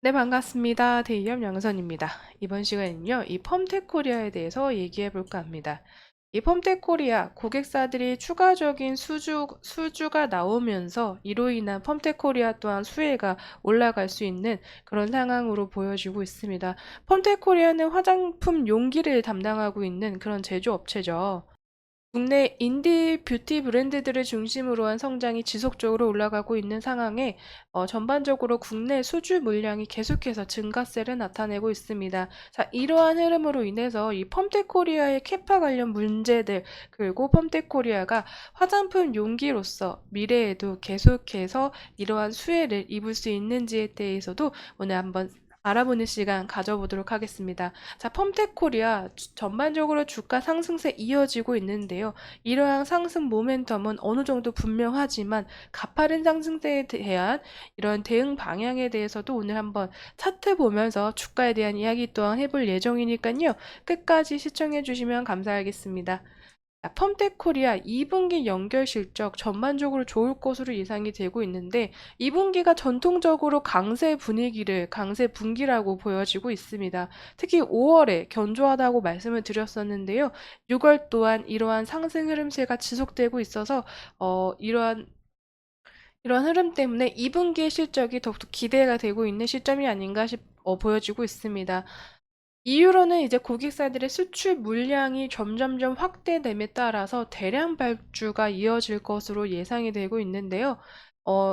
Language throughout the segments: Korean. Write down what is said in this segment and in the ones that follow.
네, 반갑습니다. 대기업 양선입니다. 이번 시간에는요, 이 펌텍 코리아에 대해서 얘기해 볼까 합니다. 이 펌텍 코리아 고객사들이 추가적인 수주가 나오면서 이로 인한 펌텍 코리아 또한 수혜가 올라갈 수 있는 그런 상황으로 보여지고 있습니다. 펌텍 코리아는 화장품 용기를 담당하고 있는 그런 제조업체죠. 국내 인디 뷰티 브랜드들을 중심으로 한 성장이 지속적으로 올라가고 있는 상황에 전반적으로 국내 수주 물량이 계속해서 증가세를 나타내고 있습니다. 자, 이러한 흐름으로 인해서 이 펌텍 코리아의 캐파 관련 문제들, 그리고 펌텍 코리아가 화장품 용기로서 미래에도 계속해서 이러한 수혜를 입을 수 있는지에 대해서도 오늘 한번 알아보는 시간 가져보도록 하겠습니다. 자, 펌텍 코리아 전반적으로 주가 상승세 이어지고 있는데요. 이러한 상승 모멘텀은 어느 정도 분명하지만 가파른 상승세에 대한 이런 대응 방향에 대해서도 오늘 한번 차트 보면서 주가에 대한 이야기 또한 해볼 예정이니까요. 끝까지 시청해 주시면 감사하겠습니다. 펌텍 코리아 2분기 연결 실적 전반적으로 좋을 것으로 예상이 되고 있는데 2분기가 전통적으로 강세 분기라고 보여지고 있습니다. 특히 5월에 견조하다고 말씀을 드렸었는데요. 6월 또한 이러한 상승 흐름세가 지속되고 있어서 이러한 흐름 때문에 2분기의 실적이 더욱더 기대가 되고 있는 시점이 아닌가 보여지고 있습니다. 이유로는 이제 고객사들의 수출 물량이 점점점 확대됨에 따라서 대량 발주가 이어질 것으로 예상이 되고 있는데요.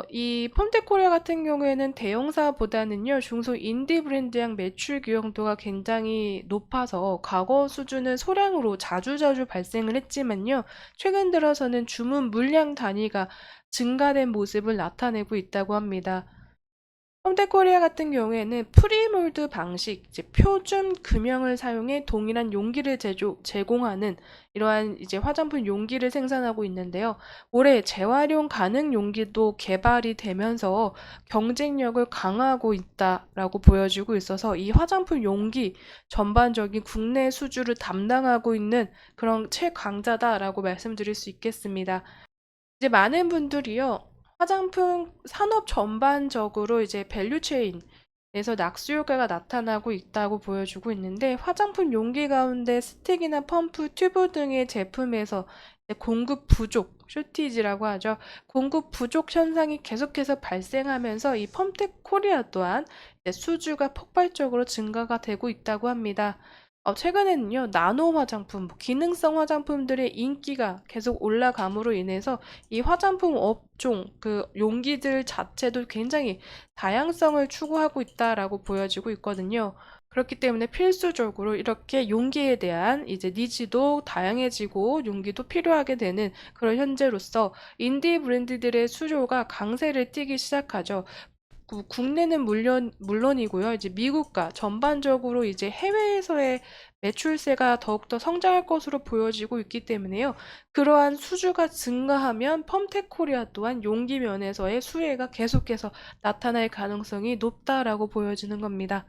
이 펌텍코리아 같은 경우에는 대형사보다는요, 중소 인디 브랜드양 매출 규모도가 굉장히 높아서 과거 수준은 소량으로 자주자주 발생을 했지만요, 최근 들어서는 주문 물량 단위가 증가된 모습을 나타내고 있다고 합니다. 홈택코리아 같은 경우에는 프리몰드 방식, 이제 표준 금형을 사용해 동일한 용기를 제공하는 이러한 이제 화장품 용기를 생산하고 있는데요. 올해 재활용 가능 용기도 개발이 되면서 경쟁력을 강화하고 있다라고 보여지고 있어서 이 화장품 용기 전반적인 국내 수주를 담당하고 있는 그런 최강자다라고 말씀드릴 수 있겠습니다. 이제 많은 분들이요, 화장품 산업 전반적으로 이제 밸류체인에서 낙수 효과가 나타나고 있다고 보여주고 있는데, 화장품 용기 가운데 스틱이나 펌프, 튜브 등의 제품에서 이제 공급 부족, 쇼티지라고 하죠. 공급 부족 현상이 계속해서 발생하면서 이 펌텍 코리아 또한 이제 수주가 폭발적으로 증가가 되고 있다고 합니다. 최근에는요, 나노 화장품, 기능성 화장품들의 인기가 계속 올라감으로 인해서 이 화장품 업종, 그 용기들 자체도 굉장히 다양성을 추구하고 있다라고 보여지고 있거든요. 그렇기 때문에 필수적으로 이렇게 용기에 대한 이제 니즈도 다양해지고 용기도 필요하게 되는 그런 현재로서 인디 브랜드들의 수요가 강세를 띠기 시작하죠. 국내는 물론이고요. 이제 미국과 전반적으로 이제 해외에서의 매출세가 더욱더 성장할 것으로 보여지고 있기 때문에요. 그러한 수주가 증가하면 펌텍 코리아 또한 용기 면에서의 수혜가 계속해서 나타날 가능성이 높다라고 보여지는 겁니다.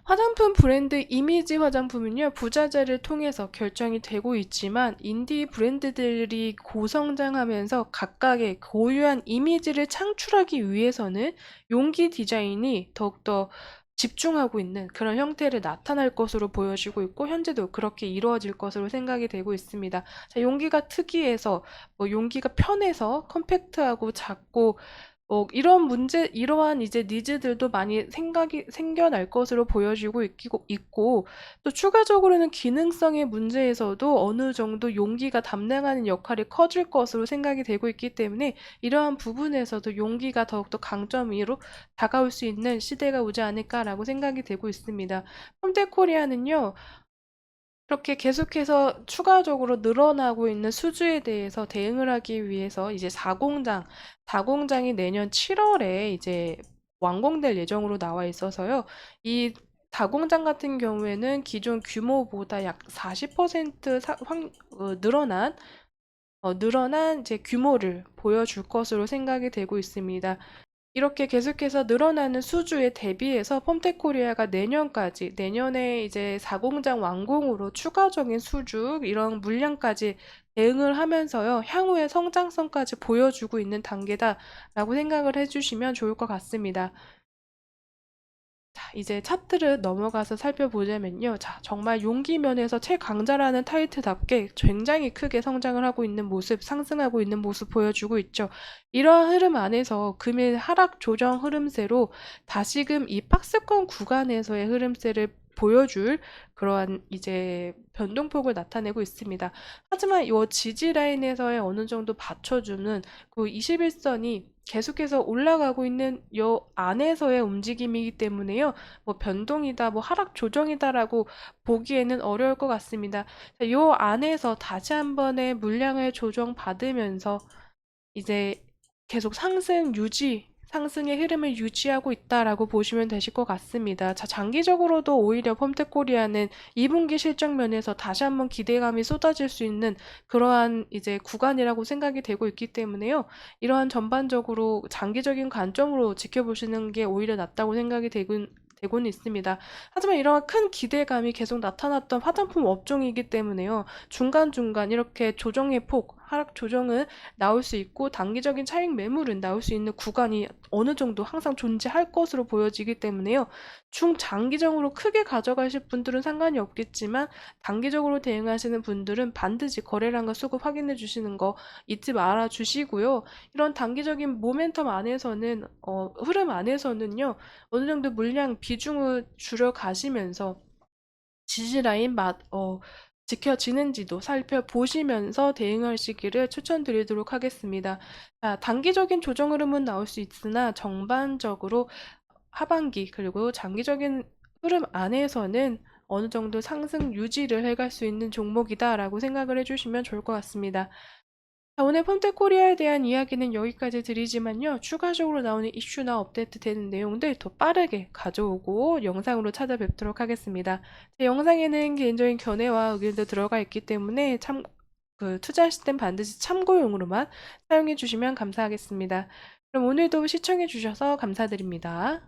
화장품 브랜드 이미지 화장품은요, 부자재를 통해서 결정이 되고 있지만, 인디 브랜드들이 고성장하면서 각각의 고유한 이미지를 창출하기 위해서는 용기 디자인이 더욱더 집중하고 있는 그런 형태를 나타날 것으로 보여지고 있고, 현재도 그렇게 이루어질 것으로 생각이 되고 있습니다. 자, 용기가 특이해서, 용기가 편해서 컴팩트하고 작고, 이러한 이제 니즈들도 많이 생겨날 것으로 보여지고 있고, 또 추가적으로는 기능성의 문제에서도 어느 정도 용기가 담당하는 역할이 커질 것으로 생각이 되고 있기 때문에 이러한 부분에서도 용기가 더욱더 강점으로 다가올 수 있는 시대가 오지 않을까라고 생각이 되고 있습니다. 홈테코리아는요, 이렇게 계속해서 추가적으로 늘어나고 있는 수주에 대해서 대응을 하기 위해서 이제 4공장이 내년 7월에 이제 완공될 예정으로 나와 있어서요. 이 다공장 같은 경우에는 기존 규모보다 약 40% 늘어난 이제 규모를 보여줄 것으로 생각이 되고 있습니다. 이렇게 계속해서 늘어나는 수주에 대비해서 펌텍코리아가 내년에 이제 4공장 완공으로 추가적인 수주, 이런 물량까지 대응을 하면서요, 향후의 성장성까지 보여주고 있는 단계다라고 생각을 해주시면 좋을 것 같습니다. 이제 차트를 넘어가서 살펴보자면요. 자, 정말 용기 면에서 최강자라는 타이틀답게 굉장히 크게 성장을 하고 있는 모습, 상승하고 있는 모습 보여주고 있죠. 이러한 흐름 안에서 금일 하락 조정 흐름세로 다시금 이 박스권 구간에서의 흐름세를 보여줄 그러한 이제 변동폭을 나타내고 있습니다. 하지만 이 지지 라인에서의 어느 정도 받쳐주는 그 21선이 계속해서 올라가고 있는 요 안에서의 움직임이기 때문에요. 뭐 변동이다, 뭐 하락 조정이다라고 보기에는 어려울 것 같습니다. 자, 요 안에서 다시 한 번의 물량을 조정받으면서 이제 계속 상승의 흐름을 유지하고 있다라고 보시면 되실 것 같습니다. 자, 장기적으로도 오히려 펌텍코리아는 2분기 실적 면에서 다시 한번 기대감이 쏟아질 수 있는 그러한 이제 구간이라고 생각이 되고 있기 때문에요. 이러한 전반적으로 장기적인 관점으로 지켜보시는 게 오히려 낫다고 생각이 되고는 있습니다. 하지만 이러한 큰 기대감이 계속 나타났던 화장품 업종이기 때문에요. 중간중간 이렇게 조정의 폭, 하락 조정은 나올 수 있고 단기적인 차익 매물은 나올 수 있는 구간이 어느 정도 항상 존재할 것으로 보여지기 때문에요. 중장기적으로 크게 가져가실 분들은 상관이 없겠지만 단기적으로 대응하시는 분들은 반드시 거래량과 수급 확인해 주시는 거 잊지 말아 주시고요. 이런 단기적인 모멘텀 안에서는 흐름 안에서는요. 어느 정도 물량 비중을 줄여 가시면서 지지라인 지켜지는지도 살펴보시면서 대응하시기를 추천드리도록 하겠습니다. 자, 단기적인 조정 흐름은 나올 수 있으나 전반적으로 하반기 그리고 장기적인 흐름 안에서는 어느 정도 상승 유지를 해갈 수 있는 종목이다라고 생각을 해주시면 좋을 것 같습니다. 자, 오늘 펌텍코리아에 대한 이야기는 여기까지 드리지만요. 추가적으로 나오는 이슈나 업데이트 되는 내용들 더 빠르게 가져오고 영상으로 찾아뵙도록 하겠습니다. 제 영상에는 개인적인 견해와 의견도 들어가 있기 때문에 투자하실 땐 반드시 참고용으로만 사용해 주시면 감사하겠습니다. 그럼 오늘도 시청해 주셔서 감사드립니다.